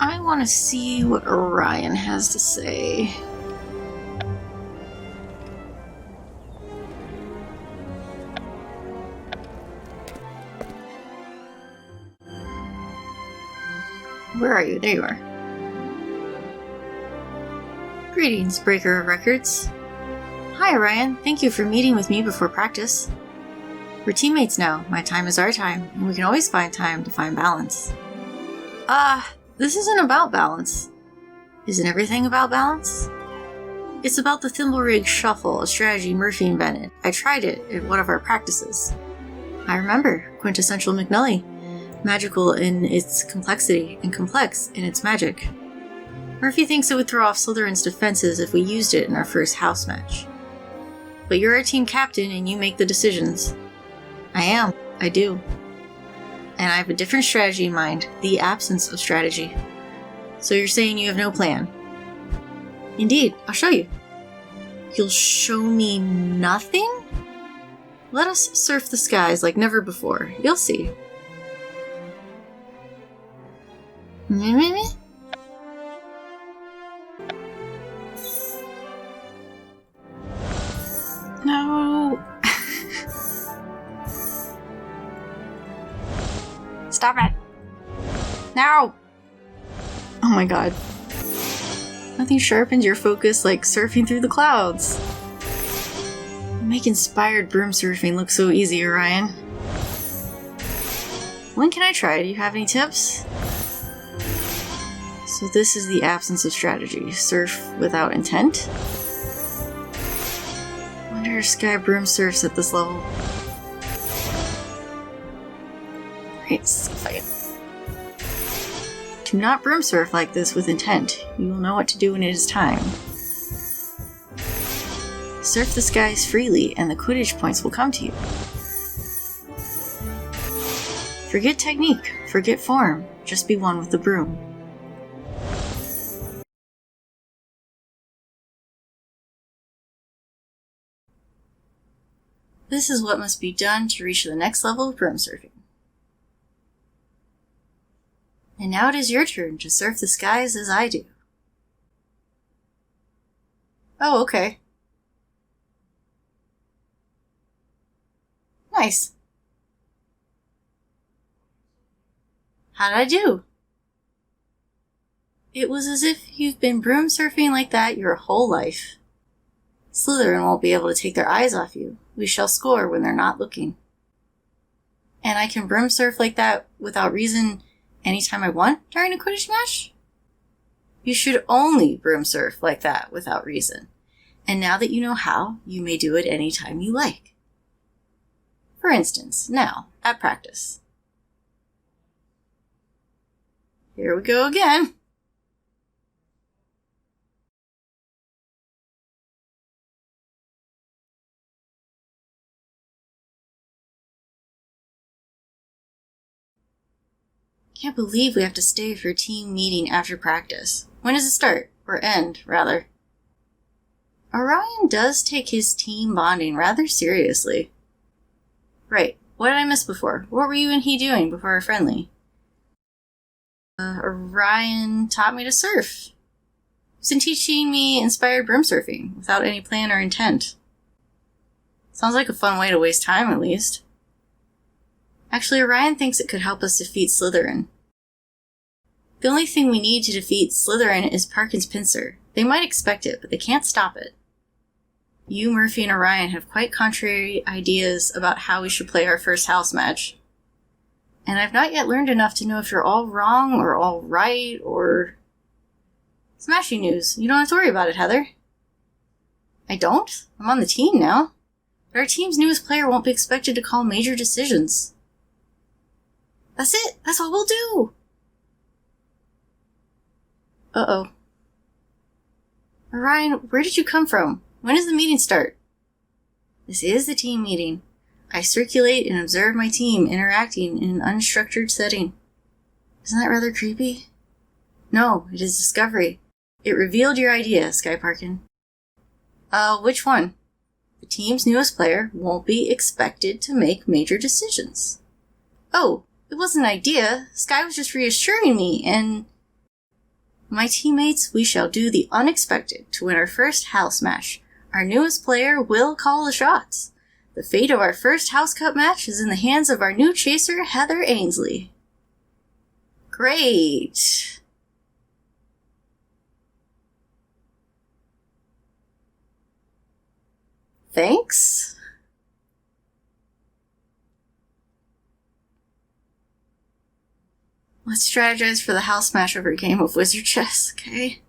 I want to see what Orion has to say. Where are you? There you are. Greetings, Breaker of Records. Hi, Orion. Thank you for meeting with me before practice. We're teammates now. My time is our time, and we can always find time to find balance. This isn't about balance. Isn't everything about balance? It's about the Thimblerig Shuffle, a strategy Murphy invented. I tried it at one of our practices. I remember, quintessential McNully. Magical in its complexity, and complex in its magic. Murphy thinks it would throw off Slytherin's defenses if we used it in our first house match. But you're our team captain and you make the decisions. I do. And I have a different strategy in mind, the absence of strategy. So you're saying you have no plan? Indeed, I'll show you. You'll show me nothing? Let us surf the skies like never before. You'll see. No. Stop it. Now. Oh my god. Nothing sharpens your focus like surfing through the clouds. Make inspired broom surfing look so easy, Orion. When can I try? Do you have any tips? So this is the absence of strategy. Surf without intent? Wonder if Sky broom surfs at this level. Great, fight. Do not broom surf like this with intent. You will know what to do when it is time. Surf the skies freely, and the Quidditch points will come to you. Forget technique, forget form, just be one with the broom. This is what must be done to reach the next level of broom surfing. And now it is your turn to surf the skies as I do. Oh, okay. Nice. How'd I do? It was as if you've been broom surfing like that your whole life. Slytherin won't be able to take their eyes off you. We shall score when they're not looking. And I can broom surf like that without reason anytime I want during a Quidditch match? You should only broom surf like that without reason. And now that you know how, you may do it anytime you like. For instance, now, at practice. Here we go again. Can't believe we have to stay for team meeting after practice. When does it start? Or end, rather? Orion does take his team bonding rather seriously. Right, what did I miss before? What were you and he doing before our friendly? Orion taught me to surf. He's been teaching me inspired broom surfing, without any plan or intent. Sounds like a fun way to waste time, at least. Actually, Orion thinks it could help us defeat Slytherin. The only thing we need to defeat Slytherin is Parkin's pincer. They might expect it, but they can't stop it. You, Murphy, and Orion have quite contrary ideas about how we should play our first house match. And I've not yet learned enough to know if you're all wrong or all right or... Smashing news. You don't have to worry about it, Heather. I don't? I'm on the team now. But our team's newest player won't be expected to call major decisions. That's it. That's all we'll do. Uh-oh. Orion, where did you come from? When does the meeting start? This is the team meeting. I circulate and observe my team interacting in an unstructured setting. Isn't that rather creepy? No, it is discovery. It revealed your idea, Sky Parkin. Which one? The team's newest player won't be expected to make major decisions. Oh, it wasn't an idea. Sky was just reassuring me, and... My teammates, we shall do the unexpected to win our first house match. Our newest player will call the shots. The fate of our first house cup match is in the hands of our new chaser, Heather Ainsley. Great. Thanks. Let's strategize for the house match over a game of wizard chess, okay?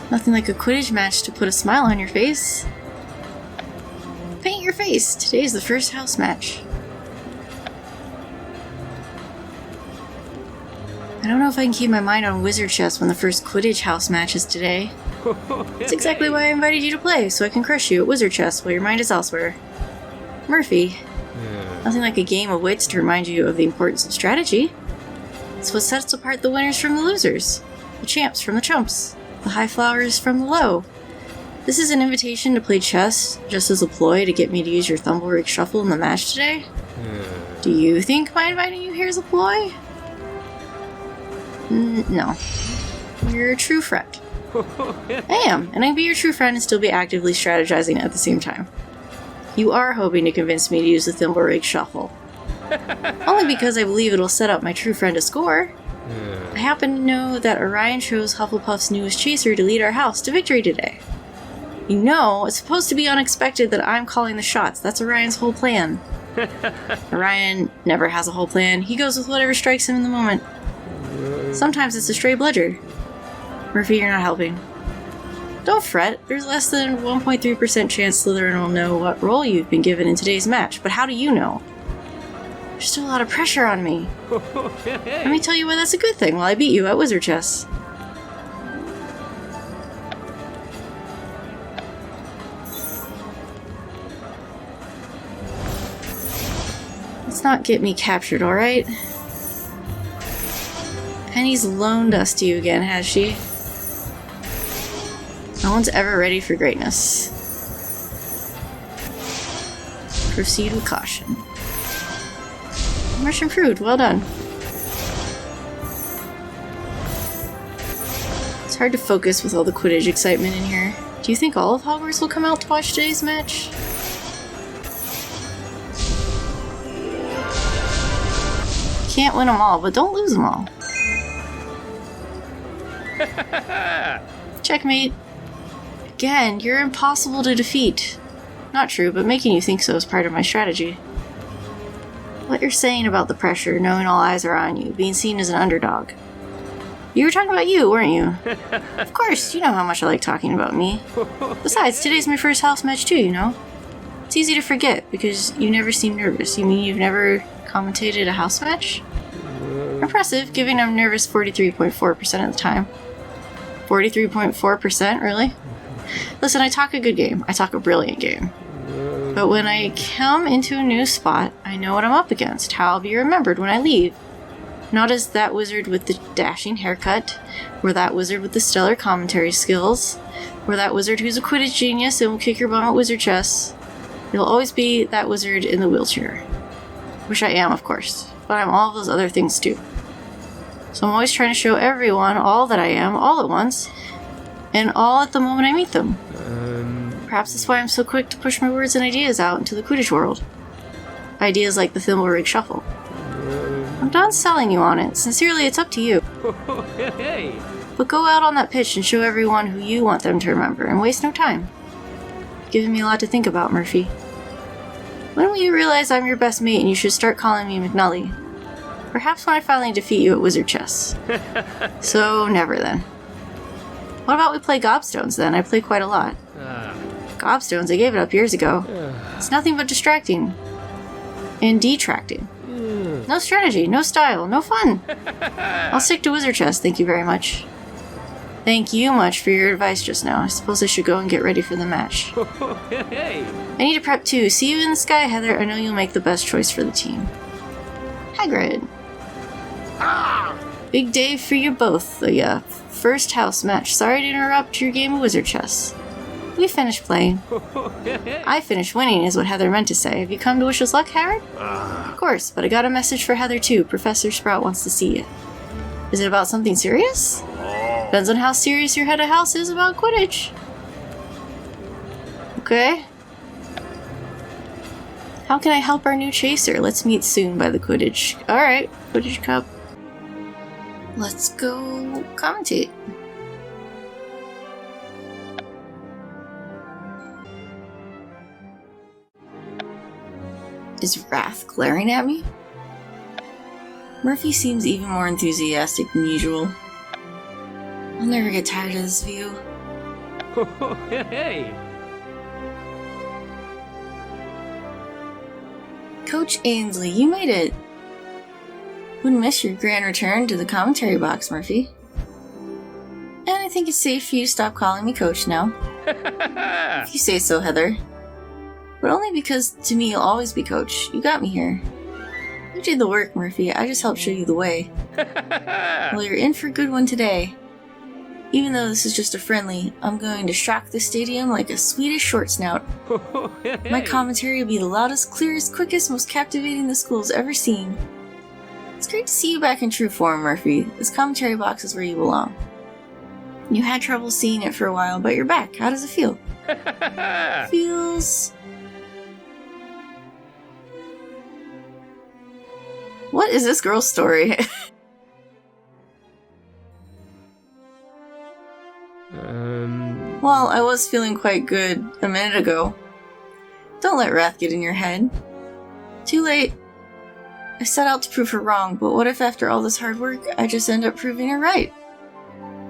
Nothing like a Quidditch match to put a smile on your face. Paint your face! Today's the first house match. I don't know if I can keep my mind on wizard chess when the first Quidditch house match is today. That's exactly why I invited you to play, so I can crush you at wizard chess while your mind is elsewhere. Murphy. Nothing like a game of wits to remind you of the importance of strategy. It's what sets apart the winners from the losers, the champs from the chumps, the high flowers from the low. This is an invitation to play chess, just as a ploy to get me to use your Thumblerig shuffle in the match today. Do you think my inviting you here is a ploy? No. You're a true friend. I am, and I can be your true friend and still be actively strategizing at the same time. You are hoping to convince me to use the Thimblerig shuffle. Only because I believe it'll set up my true friend to score. I happen to know that Orion chose Hufflepuff's newest chaser to lead our house to victory today. You know, it's supposed to be unexpected that I'm calling the shots. That's Orion's whole plan. Orion never has a whole plan. He goes with whatever strikes him in the moment. Sometimes it's a stray bludger. Murphy, you're not helping. Don't fret, there's less than 1.3% chance Slytherin will know what role you've been given in today's match, but how do you know? There's still a lot of pressure on me. Let me tell you why that's a good thing while I beat you at wizard chess. Let's not get me captured, alright? Penny's loaned us to you again, has she? No one's ever ready for greatness. Proceed with caution. Much improved, well done. It's hard to focus with all the Quidditch excitement in here. Do you think all of Hogwarts will come out to watch today's match? Can't win them all, but don't lose them all. Checkmate. Again, you're impossible to defeat. Not true, but making you think so is part of my strategy. What you're saying about the pressure, knowing all eyes are on you, being seen as an underdog. You were talking about you, weren't you? Of course, you know how much I like talking about me. Besides, today's my first house match too, you know? It's easy to forget, because you never seem nervous. You mean you've never commentated a house match? Impressive, given I'm nervous 43.4% of the time. 43.4%, really? Listen, I talk a good game. I talk a brilliant game. But when I come into a new spot, I know what I'm up against, how I'll be remembered when I leave. Not as that wizard with the dashing haircut, or that wizard with the stellar commentary skills, or that wizard who's a Quidditch genius and will kick your bum at wizard chess. You'll always be that wizard in the wheelchair. Which I am, of course, but I'm all of those other things too. So I'm always trying to show everyone all that I am, all at once, and all at the moment I meet them. Perhaps that's why I'm so quick to push my words and ideas out into the Quidditch world. Ideas like the Thimblerig Shuffle. I'm done selling you on it. Sincerely, it's up to you. But go out on that pitch and show everyone who you want them to remember, and waste no time. You've given me a lot to think about, Murphy. When will you realize I'm your best mate and you should start calling me McNully? Perhaps when I finally defeat you at wizard chess. So, never then. What about we play Gobstones then? I play quite a lot. Gobstones, I gave it up years ago. It's nothing but distracting. And detracting. No strategy, no style, no fun. I'll stick to wizard chess, thank you very much. Thank you much for your advice just now. I suppose I should go and get ready for the match. I need to prep too. See you in the sky, Heather. I know you'll make the best choice for the team. Hagrid. Big day for you both. The first house match. Sorry to interrupt your game of wizard chess. We finished playing. I finished winning is what Heather meant to say. Have you come to wish us luck, Hagrid? Of course. course, but I got a message for Heather too. Professor Sprout wants to see you. Is it about something serious? Depends on how serious your head of house is about Quidditch. Okay. How can I help our new chaser? Let's meet soon by the Quidditch. Alright, Quidditch Cup. Let's go commentate. Is Wrath glaring at me? Murphy seems even more enthusiastic than usual. I'll never get tired of this view. Hey! Coach Ainsley, you made it! Wouldn't miss your grand return to the commentary box, Murphy. And I think it's safe for you to stop calling me Coach now. If you say so, Heather. But only because, to me, you'll always be Coach. You got me here. You did the work, Murphy. I just helped show you the way. Well, you're in for a good one today. Even though this is just a friendly, I'm going to shock the stadium like a Swedish short snout. My commentary will be the loudest, clearest, quickest, most captivating the school's ever seen. It's great to see you back in true form, Murphy. This commentary box is where you belong. You had trouble seeing it for a while, but you're back. How does it feel? Feels... What is this girl's story? Well, I was feeling quite good a minute ago. Don't let Wrath get in your head. Too late. I set out to prove her wrong, but what if after all this hard work, I just end up proving her right?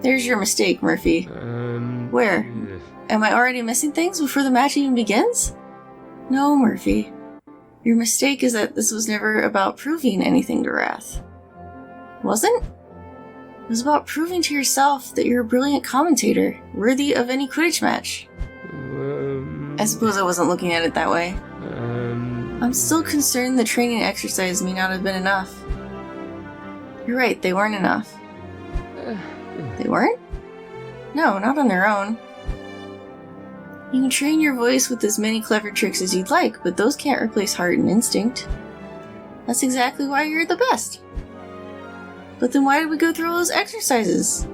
There's your mistake, Murphy. Where? Am I already missing things before the match even begins? No, Murphy. Your mistake is that this was never about proving anything to Wrath. Wasn't? It was about proving to yourself that you're a brilliant commentator, worthy of any Quidditch match. I suppose I wasn't looking at it that way. I'm still concerned the training exercise may not have been enough. You're right, they weren't enough. They weren't? No, not on their own. You can train your voice with as many clever tricks as you'd like, but those can't replace heart and instinct. That's exactly why you're the best. But then why did we go through all those exercises?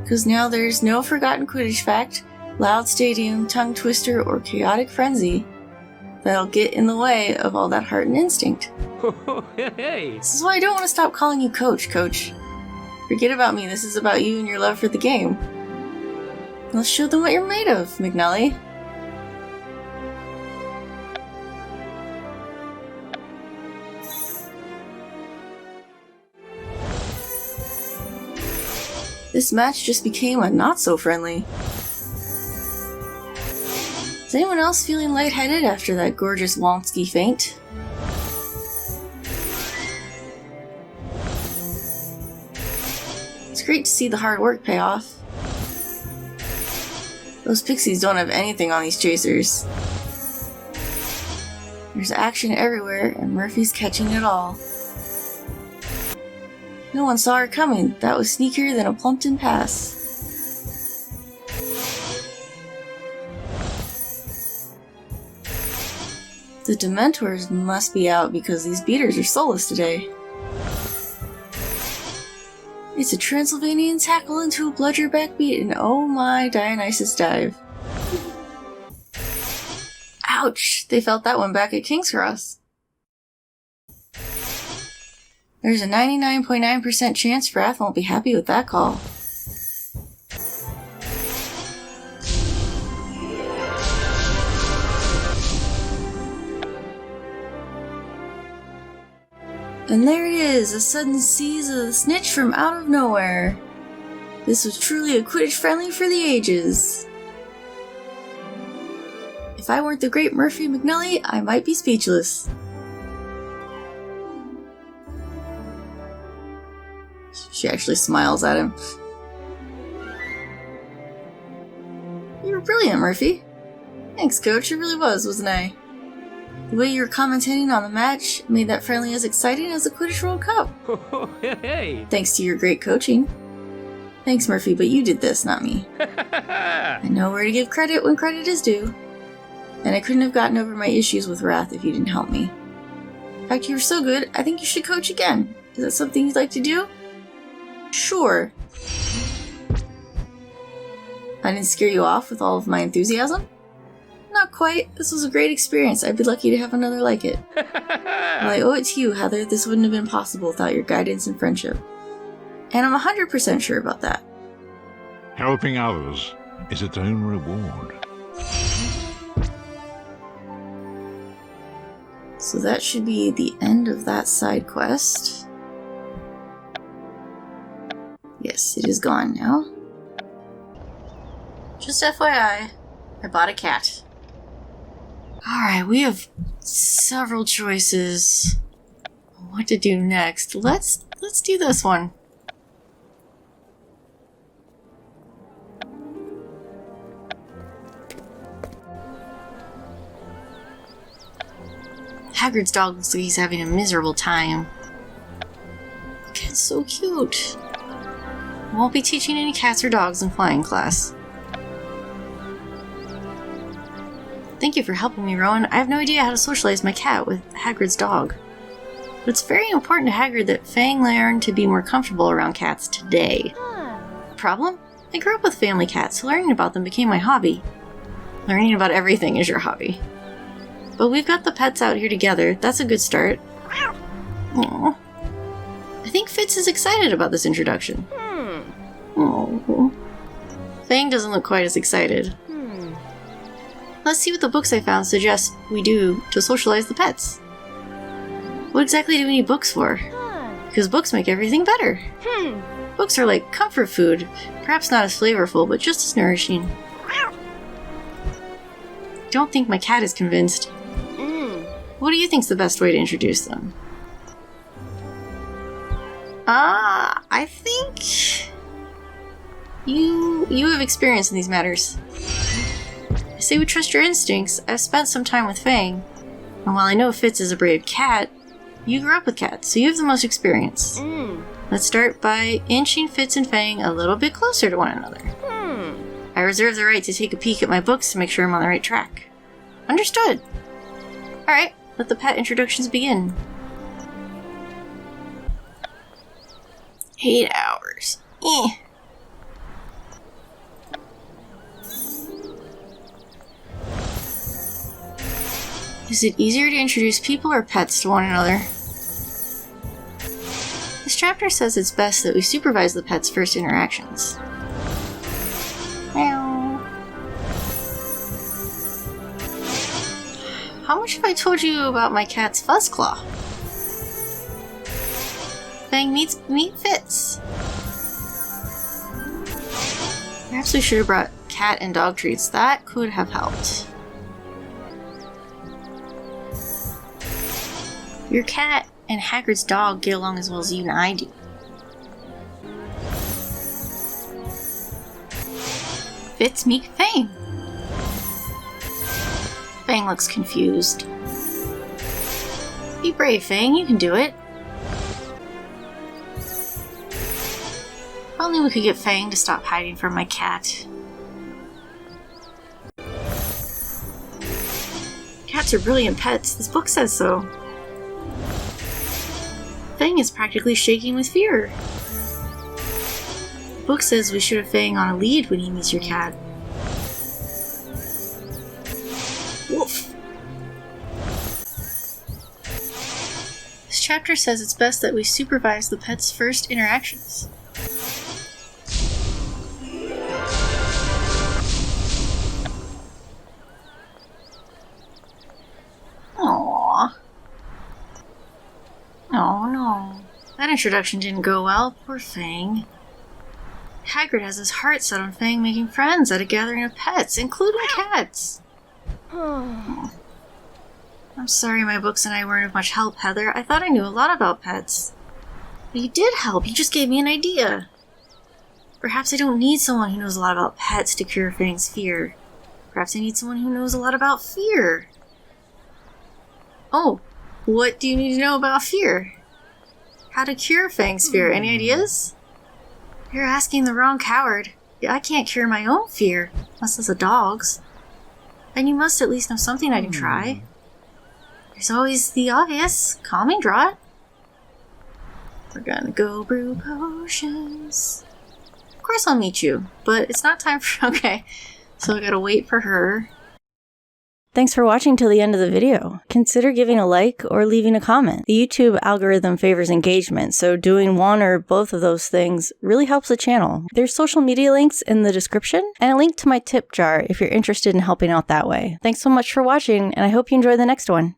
Because now there's no forgotten Quidditch fact, loud stadium, tongue twister, or chaotic frenzy that'll get in the way of all that heart and instinct. This is why I don't want to stop calling you Coach. Forget about me, this is about you and your love for the game. Let's show them what you're made of, McNully. This match just became a not-so-friendly. Is anyone else feeling lightheaded after that gorgeous Wonski feint? It's great to see the hard work pay off. Those pixies don't have anything on these chasers. There's action everywhere, and Murphy's catching it all. No one saw her coming. That was sneakier than a Plumpton pass. The Dementors must be out because these beaters are soulless today. It's a Transylvanian tackle into a bludger backbeat, and oh my Dionysus dive. Ouch! They felt that one back at King's Cross. There's a 99.9% chance Wrath won't be happy with that call. And there it is, a sudden seize of the snitch from out of nowhere. This was truly a Quidditch friendly for the ages. If I weren't the great Murphy McNully, I might be speechless. She actually smiles at him. You were brilliant, Murphy. Thanks, Coach. It really was, wasn't I? The way you were commentating on the match made that friendly as exciting as the Quidditch World Cup. Thanks to your great coaching. Thanks, Murphy, but you did this, not me. I know where to give credit when credit is due. And I couldn't have gotten over my issues with Wrath if you didn't help me. If fact, you were so good, I think you should coach again. Is that something you'd like to do? Sure. I didn't scare you off with all of my enthusiasm? Not quite. This was a great experience. I'd be lucky to have another like it. Well, I owe it to you, Heather. This wouldn't have been possible without your guidance and friendship. And I'm 100% sure about that. Helping others is its own reward. So that should be the end of that side quest. Yes, it is gone now. Just FYI, I bought a cat. Alright, we have several choices on what to do next. Let's do this one. Hagrid's dog looks like he's having a miserable time. The cat's so cute. I won't be teaching any cats or dogs in flying class. Thank you for helping me, Rowan. I have no idea how to socialize my cat with Hagrid's dog. But it's very important to Hagrid that Fang learn to be more comfortable around cats today. Problem? I grew up with family cats, so learning about them became my hobby. Learning about everything is your hobby. But we've got the pets out here together. That's a good start. Aww. I think Fitz is excited about this introduction. Aww. Fang doesn't look quite as excited. Let's see what the books I found suggest we do to socialize the pets. What exactly do we need books for? Because books make everything better. Books are like comfort food, perhaps not as flavorful, but just as nourishing. Don't think my cat is convinced. What do you think's the best way to introduce them? I think you have experience in these matters. I say we trust your instincts. I've spent some time with Fang, and while I know Fitz is a brave cat, you grew up with cats, so you have the most experience. Let's start by inching Fitz and Fang a little bit closer to one another. I reserve the right to take a peek at my books to make sure I'm on the right track. Understood. Alright, let the pet introductions begin. 8 hours. Is it easier to introduce people or pets to one another? This chapter says it's best that we supervise the pets' first interactions. Meow. How much have I told you about my cat's Fuzzclaw? Fang meet Fitz. Perhaps we should have brought cat and dog treats. That could have helped. Your cat and Hagrid's dog get along as well as you and I do. Fitz meet Fang. Fang looks confused. Be brave, Fang. You can do it. If only we could get Fang to stop hiding from my cat. Cats are brilliant pets. This book says so. Fang is practically shaking with fear. The book says we should have Fang on a lead when he meets your cat. Woof. This chapter says it's best that we supervise the pet's first interactions. Aww. Oh no. That introduction didn't go well. Poor Fang. Hagrid has his heart set on Fang making friends at a gathering of pets, including cats. Oh. I'm sorry my books and I weren't of much help, Heather. I thought I knew a lot about pets. But you did help. You just gave me an idea. Perhaps I don't need someone who knows a lot about pets to cure Fang's fear. Perhaps I need someone who knows a lot about fear. Oh, what do you need to know about fear? How to cure Fang's fear? Any ideas? You're asking the wrong coward. I can't cure my own fear, unless it's a dog's. And you must at least know something I can try. There's always the obvious calming draught. We're gonna go brew potions. Of course I'll meet you, but it's not time for... Okay, so I gotta wait for her. Thanks for watching till the end of the video. Consider giving a like or leaving a comment. The YouTube algorithm favors engagement, so doing one or both of those things really helps the channel. There's social media links in the description and a link to my tip jar if you're interested in helping out that way. Thanks so much for watching, and I hope you enjoy the next one.